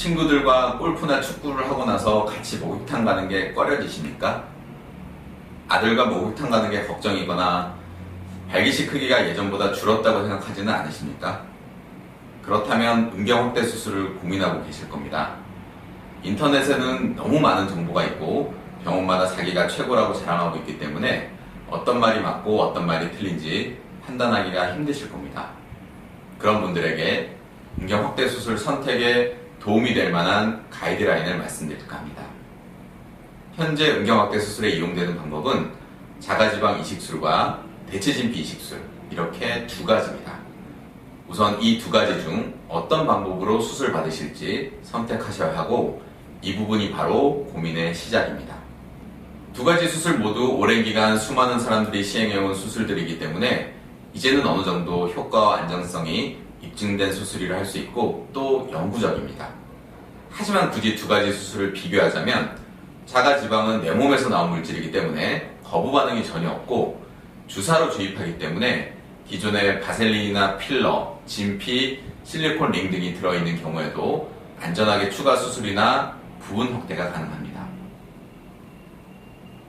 친구들과 골프나 축구를 하고 나서 같이 목욕탕 가는 게 꺼려지십니까? 아들과 목욕탕 가는 게 걱정이거나 발기시 크기가 예전보다 줄었다고 생각하지는 않으십니까? 그렇다면 음경 확대 수술을 고민하고 계실 겁니다. 인터넷에는 너무 많은 정보가 있고 병원마다 자기가 최고라고 자랑하고 있기 때문에 어떤 말이 맞고 어떤 말이 틀린지 판단하기가 힘드실 겁니다. 그런 분들에게 음경 확대 수술 선택에 도움이 될 만한 가이드라인을 말씀드릴까 합니다. 현재 음경 확대 수술에 이용되는 방법은 자가지방 이식술과 대체진피 이식술, 이렇게 두 가지입니다. 우선 이 두 가지 중 어떤 방법으로 수술 받으실지 선택하셔야 하고, 이 부분이 바로 고민의 시작입니다. 두 가지 수술 모두 오랜 기간 수많은 사람들이 시행해온 수술들이기 때문에 이제는 어느 정도 효과와 안정성이 입증된 수술이라 할 수 있고 또 영구적입니다. 하지만 굳이 두 가지 수술을 비교하자면 자가지방은 내 몸에서 나온 물질이기 때문에 거부 반응이 전혀 없고, 주사로 주입하기 때문에 기존의 바셀린이나 필러, 진피, 실리콘 링 등이 들어있는 경우에도 안전하게 추가 수술이나 부분 확대가 가능합니다.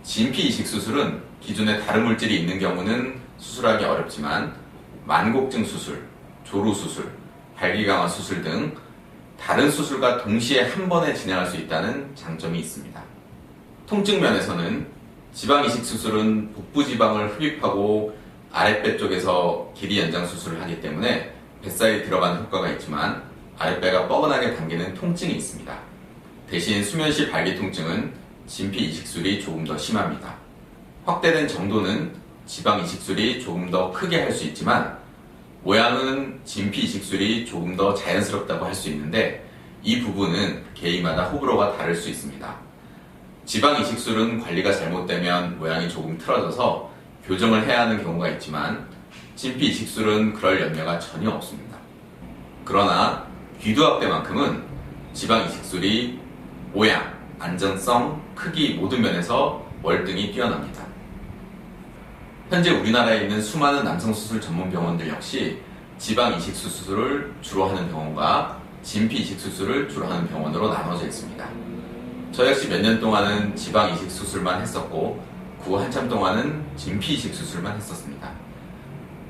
진피 이식 수술은 기존에 다른 물질이 있는 경우는 수술하기 어렵지만 만곡증 수술, 조루 수술, 발기 강화 수술 등 다른 수술과 동시에 한 번에 진행할 수 있다는 장점이 있습니다. 통증 면에서는 지방 이식 수술은 복부 지방을 흡입하고 아랫배 쪽에서 길이 연장 수술을 하기 때문에 뱃살이 들어간 효과가 있지만 아랫배가 뻐근하게 당기는 통증이 있습니다. 대신 수면시 발기 통증은 진피 이식술이 조금 더 심합니다. 확대된 정도는 지방 이식술이 조금 더 크게 할 수 있지만 모양은 진피 이식술이 조금 더 자연스럽다고 할 수 있는데, 이 부분은 개인마다 호불호가 다를 수 있습니다. 지방 이식술은 관리가 잘못되면 모양이 조금 틀어져서 교정을 해야 하는 경우가 있지만 진피 이식술은 그럴 염려가 전혀 없습니다. 그러나 귀두 확대만큼은 지방 이식술이 모양, 안전성, 크기 모든 면에서 월등히 뛰어납니다. 현재 우리나라에 있는 수많은 남성 수술 전문 병원들 역시 지방 이식 수술을 주로 하는 병원과 진피 이식 수술을 주로 하는 병원으로 나눠져 있습니다. 저 역시 몇 년 동안은 지방 이식 수술만 했었고 그 한참 동안은 진피 이식 수술만 했었습니다.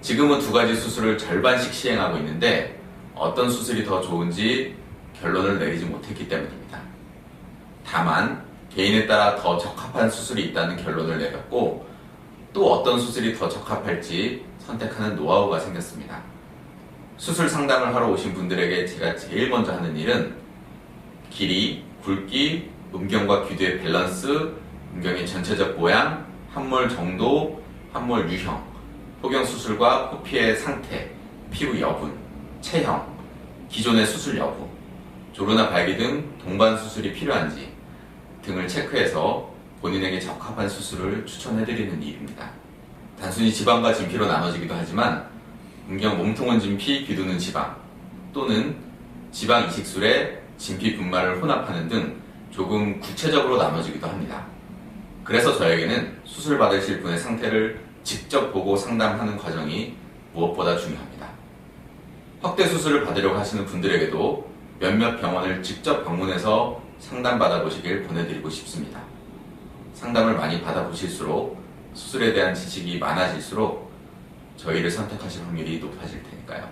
지금은 두 가지 수술을 절반씩 시행하고 있는데 어떤 수술이 더 좋은지 결론을 내리지 못했기 때문입니다. 다만 개인에 따라 더 적합한 수술이 있다는 결론을 내렸고, 또 어떤 수술이 더 적합할지 선택하는 노하우가 생겼습니다. 수술 상담을 하러 오신 분들에게 제가 제일 먼저 하는 일은 길이, 굵기, 음경과 귀두의 밸런스, 음경의 전체적 모양, 함몰 정도, 함몰 유형, 포경 수술과 포피의 상태, 피부 여분, 체형, 기존의 수술 여부, 조루나 발기 등 동반 수술이 필요한지 등을 체크해서 본인에게 적합한 수술을 추천해드리는 일입니다. 단순히 지방과 진피로 나눠지기도 하지만 음경 몸통은 진피, 귀두는 지방, 또는 지방 이식술에 진피 분말을 혼합하는 등 조금 구체적으로 나눠지기도 합니다. 그래서 저에게는 수술 받으실 분의 상태를 직접 보고 상담하는 과정이 무엇보다 중요합니다. 확대 수술을 받으려고 하시는 분들에게도 몇몇 병원을 직접 방문해서 상담받아 보시길 권해드리고 싶습니다. 상담을 많이 받아보실수록 수술에 대한 지식이 많아질수록 저희를 선택하실 확률이 높아질 테니까요.